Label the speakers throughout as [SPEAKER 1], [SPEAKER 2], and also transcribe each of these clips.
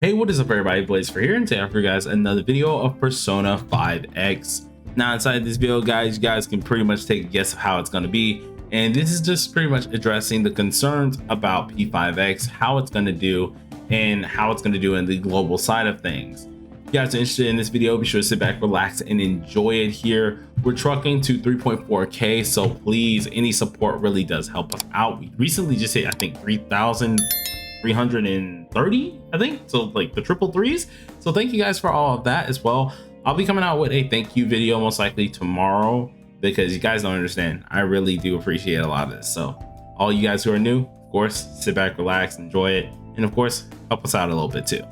[SPEAKER 1] Hey, what is up everybody, Blaze for here, and today I have for you guys another video of Persona 5X. Now inside this video guys, you guys can pretty much take a guess of how it's going to be, and this is just pretty much addressing the concerns about P5X, how it's going to do, and how it's going to do in the global side of things. If you guys are interested in this video, be sure to sit back, relax, and enjoy it here. We're trucking to 3.4K, so please, any support really does help us out. We recently just hit, I think, 3,330, I think, so like the triple threes. So thank you guys for all of that as well. I'll be coming out with a thank you video most likely tomorrow, because you guys don't understand, I really do appreciate a lot of this. So all you guys who are new, of course, sit back, relax, enjoy it, and of course help us out a little bit too.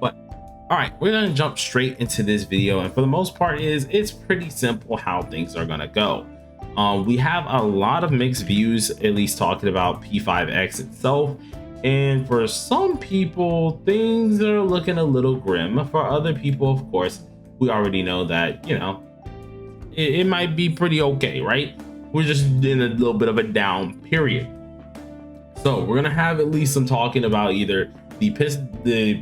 [SPEAKER 1] But all right, we're gonna jump straight into this video, and for the most part it's pretty simple how things are gonna go. We have a lot of mixed views, at least talking about P5X itself. And for some people, things are looking a little grim. For other people, of course, we already know that, you know, it might be pretty okay, right? We're just in a little bit of a down period. So we're gonna have at least some talking about either the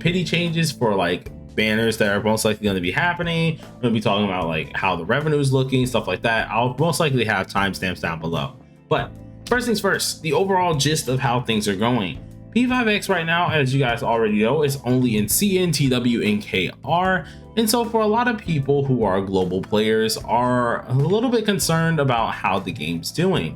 [SPEAKER 1] pity changes for like banners that are most likely going to be happening. We're gonna be talking about like how the revenue is looking, stuff like that. I'll most likely have timestamps down below. But first things first, the overall gist of how things are going. P5X right now, as you guys already know, is only in CN, TW, and KR. And so for a lot of people who are global players are a little bit concerned about how the game's doing.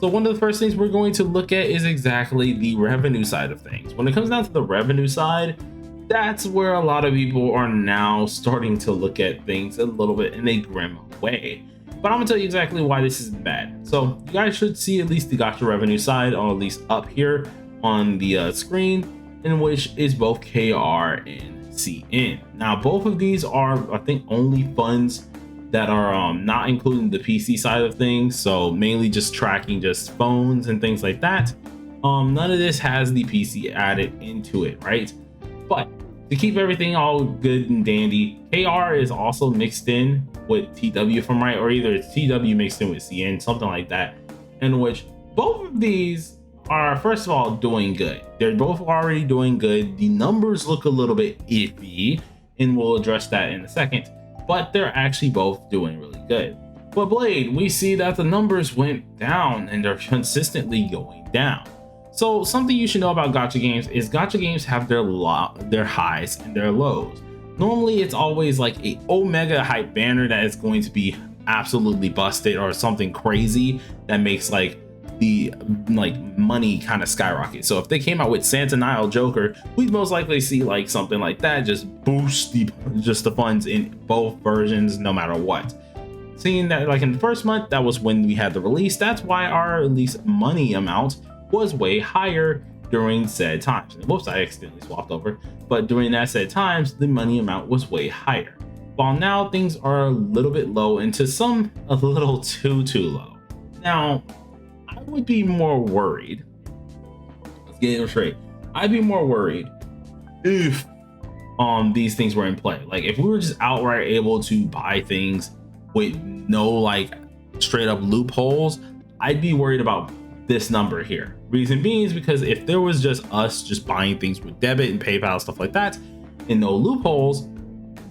[SPEAKER 1] So one of the first things we're going to look at is exactly the revenue side of things. When it comes down to the revenue side, that's where a lot of people are now starting to look at things a little bit in a grim way. But I'm gonna tell you exactly why this is bad. So you guys should see at least the gacha revenue side, or at least up here on the screen, in which is both KR and CN. Now both of these are, I think, only funds that are not including the PC side of things, so mainly just tracking just phones and things like that. None of this has the PC added into it, right? But to keep everything all good and dandy, KR is also mixed in with TW from right, or either it's TW mixed in with CN, something like that, in which both of these are, first of all, doing good. They're both already doing good. The numbers look a little bit iffy, and we'll address that in a second, but they're actually both doing really good. But Blade, we see that the numbers went down, and they're consistently going down. So something you should know about gacha games is gacha games have their highs and their lows. Normally it's always like a omega hype banner that is going to be absolutely busted, or something crazy that makes like the money kind of skyrocket. So if they came out with Santa Nile Joker, we'd most likely see like something like that just boost the funds in both versions, no matter what. Seeing that like in the first month, that was when we had the release, that's why our at least money amount was way higher during said times. And whoops, I accidentally swapped over, but during that said times, the money amount was way higher. While now things are a little bit low, and to some a little too low. Now I would be more worried, let's get it straight, I'd be more worried if these things were in play. Like if we were just outright able to buy things with no like straight up loopholes, I'd be worried about this number here. Reason being is because if there was just us just buying things with debit and PayPal, stuff like that, and no loopholes,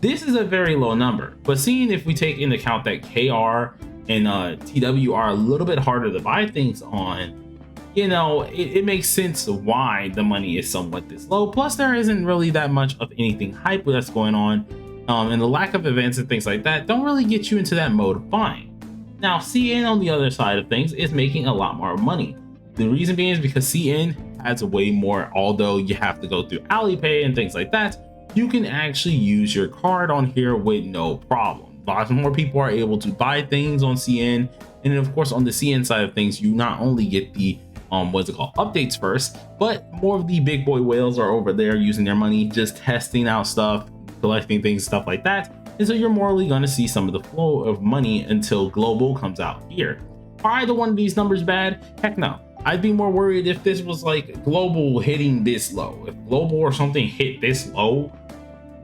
[SPEAKER 1] this is a very low number. But seeing if we take into account that KR and TW are a little bit harder to buy things on, you know, it makes sense why the money is somewhat this low. Plus there isn't really that much of anything hype that's going on, and the lack of events and things like that don't really get you into that mode of buying. Now CN on the other side of things is making a lot more money. The reason being is because CN has way more, although you have to go through Alipay and things like that, you can actually use your card on here with no problem. Lots more people are able to buy things on CN, and then of course on the CN side of things, you not only get the what's it called, updates first, but more of the big boy whales are over there using their money, just testing out stuff, collecting things, stuff like that. And so you're morally going to see some of the flow of money until global comes out here. Are either one of these numbers bad? Heck no. I'd be more worried if this was like global hitting this low. If global or something hit this low,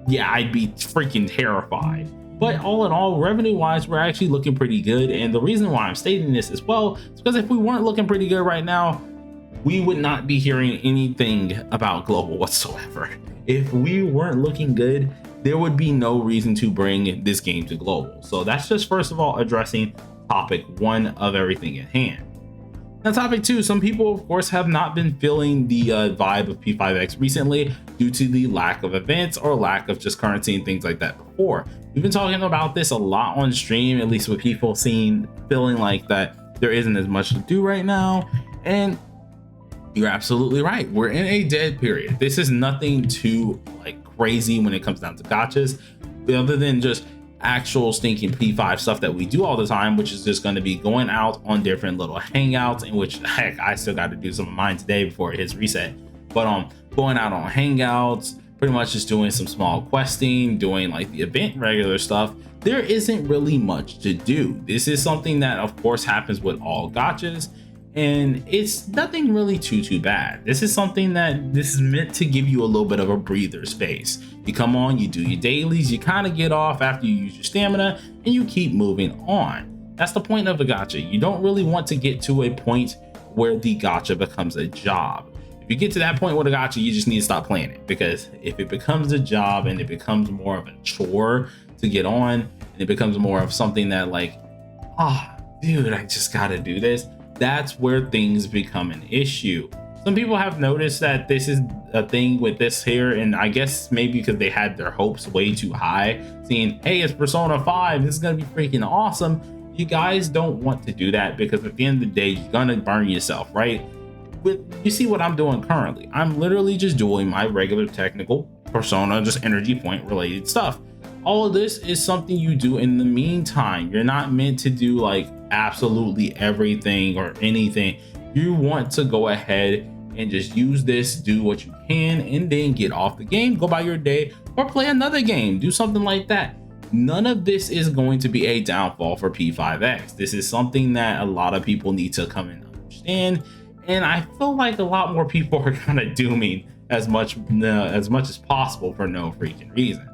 [SPEAKER 1] yeah, I'd be freaking terrified. But all in all, revenue wise, we're actually looking pretty good. And the reason why I'm stating this as well is because if we weren't looking pretty good right now, we would not be hearing anything about global whatsoever. If we weren't looking good, there would be no reason to bring this game to global. So that's just first of all addressing topic 1 of everything at hand. Now topic 2, some people of course have not been feeling the vibe of P5X recently due to the lack of events or lack of just currency and things like that before. We've been talking about this a lot on stream, at least with people feeling like that there isn't as much to do right now. And you're absolutely right. We're in a dead period. This is nothing too like crazy when it comes down to gachas, other than just actual stinking P5 stuff that we do all the time, which is just going to be going out on different little hangouts, in which heck, I still got to do some of mine today before it hits reset. But going out on hangouts, pretty much just doing some small questing, doing like the event regular stuff. There isn't really much to do. This is something that of course happens with all gachas, and it's nothing really too bad. This is something that this is meant to give you a little bit of a breather space. You come on, you do your dailies, you kind of get off after you use your stamina, and you keep moving on. That's the point of a gacha. You don't really want to get to a point where the gacha becomes a job. If you get to that point with a gacha, you just need to stop playing it, because if it becomes a job and it becomes more of a chore to get on, and it becomes more of something that like, dude, I just gotta do this, that's where things become an issue. Some people have noticed that this is a thing with this here, and I guess maybe because they had their hopes way too high, seeing, hey, it's Persona 5, this is gonna be freaking awesome. You guys don't want to do that, because at the end of the day, you're gonna burn yourself, right? You see what I'm doing currently. I'm literally just doing my regular technical Persona, just energy point related stuff. All of this is something you do in the meantime. You're not meant to do like absolutely everything or anything. You want to go ahead and just use this, do what you can, and then get off the game, go by your day, or play another game, do something like that. None of this is going to be a downfall for P5X. This is something that a lot of people need to come and understand, and I feel like a lot more people are kind of dooming as much as possible for no freaking reason.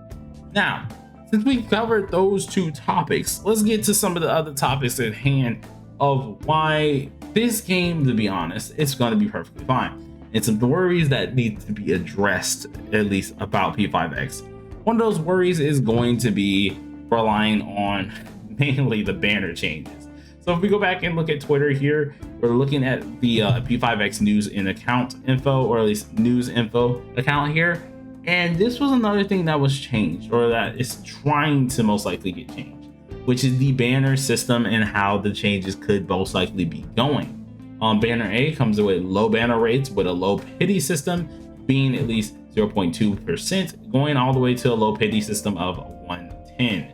[SPEAKER 1] Now, since we've covered those 2 topics, let's get to some of the other topics at hand of why this game, to be honest, it's going to be perfectly fine. And some worries that need to be addressed, at least about P5X. One of those worries is going to be relying on mainly the banner changes. So if we go back and look at Twitter here, we're looking at the P5X news and account info, or at least news info account here. And this was another thing that was changed, or that is trying to most likely get changed, which is the banner system and how the changes could most likely be going. Banner A comes with low banner rates with a low pity system being at least 0.2%, going all the way to a low pity system of 110.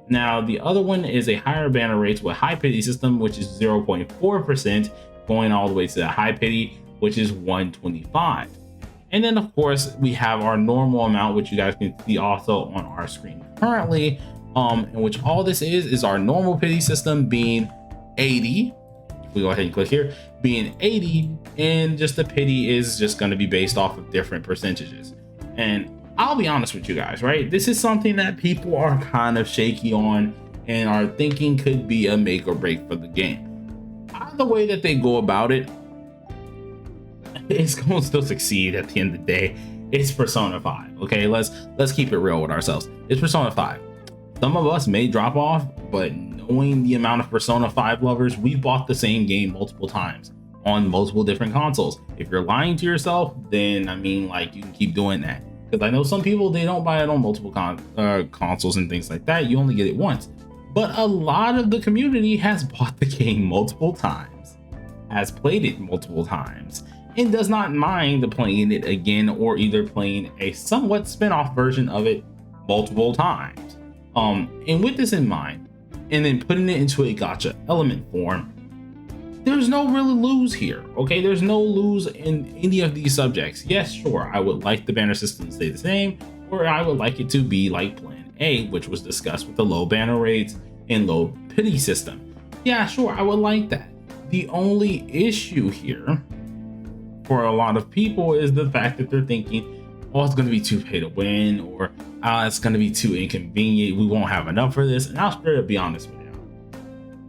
[SPEAKER 1] Now, the other one is a higher banner rates with high pity system, which is 0.4%, going all the way to the high pity, which is 125. And then of course we have our normal amount, which you guys can see also on our screen currently, in which all this is our normal pity system being 80. If we go ahead and click here, being 80, and just the pity is just going to be based off of different percentages. And I'll be honest with you guys, right? This is something that people are kind of shaky on and are thinking could be a make or break for the game. Either way that they go about it, it's going to still succeed at the end of the day. It's Persona 5. Okay, let's keep it real with ourselves. It's Persona 5. Some of us may drop off, but knowing the amount of Persona 5 lovers, we've bought the same game multiple times on multiple different consoles. If you're lying to yourself, then I mean, like, you can keep doing that, because I know some people, they don't buy it on multiple consoles and things like that. You only get it once. But a lot of the community has bought the game multiple times, has played it multiple times, and does not mind playing it again, or either playing a somewhat spin-off version of it multiple times. And with this in mind, and then putting it into a gacha element form, there's no really lose here. Okay, there's no lose in any of these subjects. Yes, sure, I would like the banner system to stay the same, or I would like it to be like Plan A, which was discussed with the low banner rates and low pity system. Yeah, sure, I would like that. The only issue here for a lot of people is the fact that they're thinking, oh, it's going to be too pay to win, or it's going to be too inconvenient, we won't have enough for this. And I'll straight up be honest with you,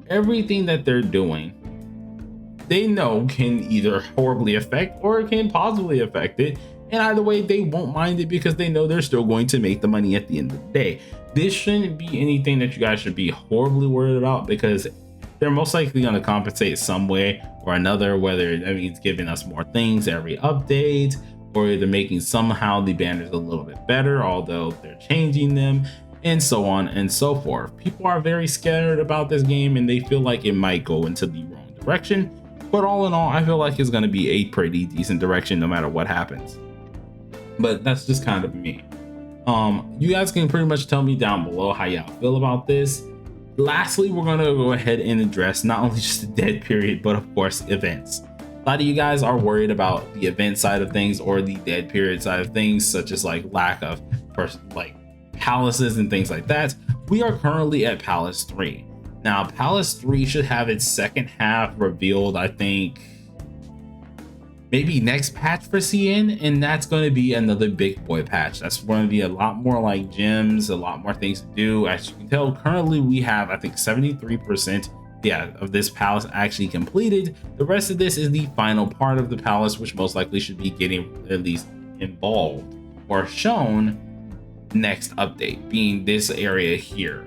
[SPEAKER 1] everything that they're doing they know can either horribly affect or it can positively affect it. And either way, they won't mind it because they know they're still going to make the money at the end of the day. This shouldn't be anything that you guys should be horribly worried about, because they're most likely going to compensate some way or another, whether that means giving us more things every update, or they're making somehow the banners a little bit better, although they're changing them, and so on and so forth. People are very scared about this game and they feel like it might go into the wrong direction. But all in all, I feel like it's going to be a pretty decent direction no matter what happens. But that's just kind of me. You guys can pretty much tell me down below how y'all feel about this. Lastly, we're going to go ahead and address not only just the dead period, but of course events. A lot of you guys are worried about the event side of things or the dead period side of things, such as like lack of like palaces and things like that. We are currently at Palace 3. Now, Palace 3 should have its second half revealed, I think, maybe next patch for CN, and that's going to be another big boy patch. That's going to be a lot more like gyms, a lot more things to do. As you can tell, currently we have, I think, 73% of this palace actually completed. The rest of this is the final part of the palace, which most likely should be getting at least involved or shown next update, being this area here.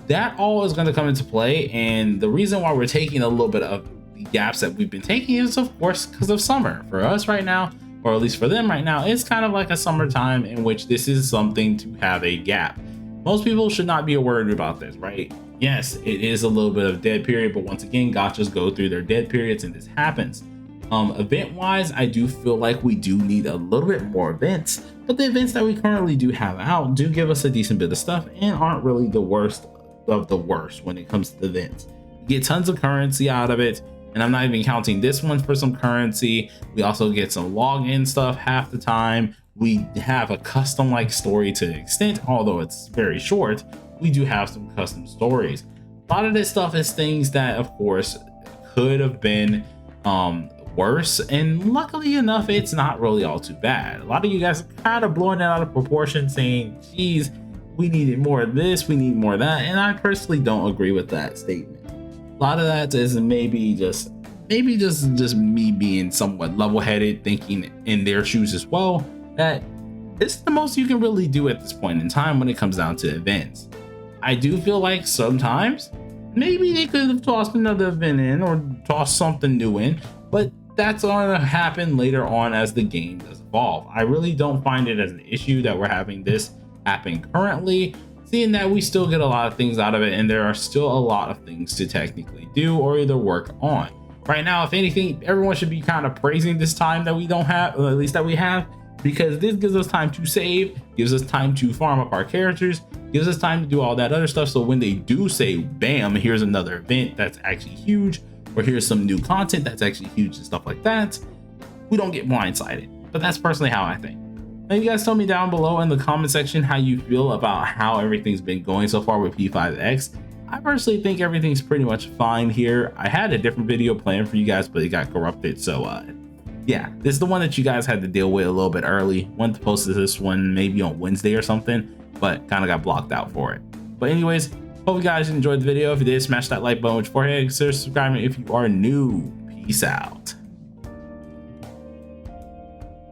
[SPEAKER 1] That all is going to come into play, and the reason why we're taking a little bit of the gaps that we've been taking is of course because of summer. For us right now, or at least for them right now, it's kind of like a summertime in which this is something to have a gap. Most people should not be worried about this, right? Yes, it is a little bit of dead period, but once again, gachas go through their dead periods and this happens. Event wise, I do feel like we do need a little bit more events, but the events that we currently do have out do give us a decent bit of stuff and aren't really the worst of the worst when it comes to the events. You get tons of currency out of it, and I'm not even counting this one for some currency. We also get some login stuff half the time. We have a custom like story to an extent, although it's very short. We do have some custom stories. A lot of this stuff is things that of course could have been worse, and luckily enough it's not really all too bad. A lot of you guys are kind of blowing it out of proportion, saying geez, we needed more of this, we need more of that, and I personally don't agree with that statement. A lot of that is maybe just me being somewhat level-headed, thinking in their shoes as well, that it's the most you can really do at this point in time when it comes down to events. I do feel like sometimes maybe they could have tossed another event in or tossed something new in, but that's going to happen later on as the game does evolve. I really don't find it as an issue that we're having this happen currently, seeing that we still get a lot of things out of it and there are still a lot of things to technically do or either work on. Right now, if anything, everyone should be kind of praising this time that we don't have, or at least that we have, because this gives us time to save, gives us time to farm up our characters, gives us time to do all that other stuff. So when they do say, bam, here's another event that's actually huge, or here's some new content that's actually huge and stuff like that, we don't get blindsided. But that's personally how I think. Now you guys tell me down below in the comment section how you feel about how everything's been going so far with P5X. I personally think everything's pretty much fine here. I had a different video planned for you guys, but it got corrupted. So yeah, this is the one that you guys had to deal with a little bit early. Wanted to post this one maybe on Wednesday or something, but kind of got blocked out for it. But anyways, hope you guys enjoyed the video. If you did, smash that like button with your forehead. Consider subscribing if you are new. Peace out.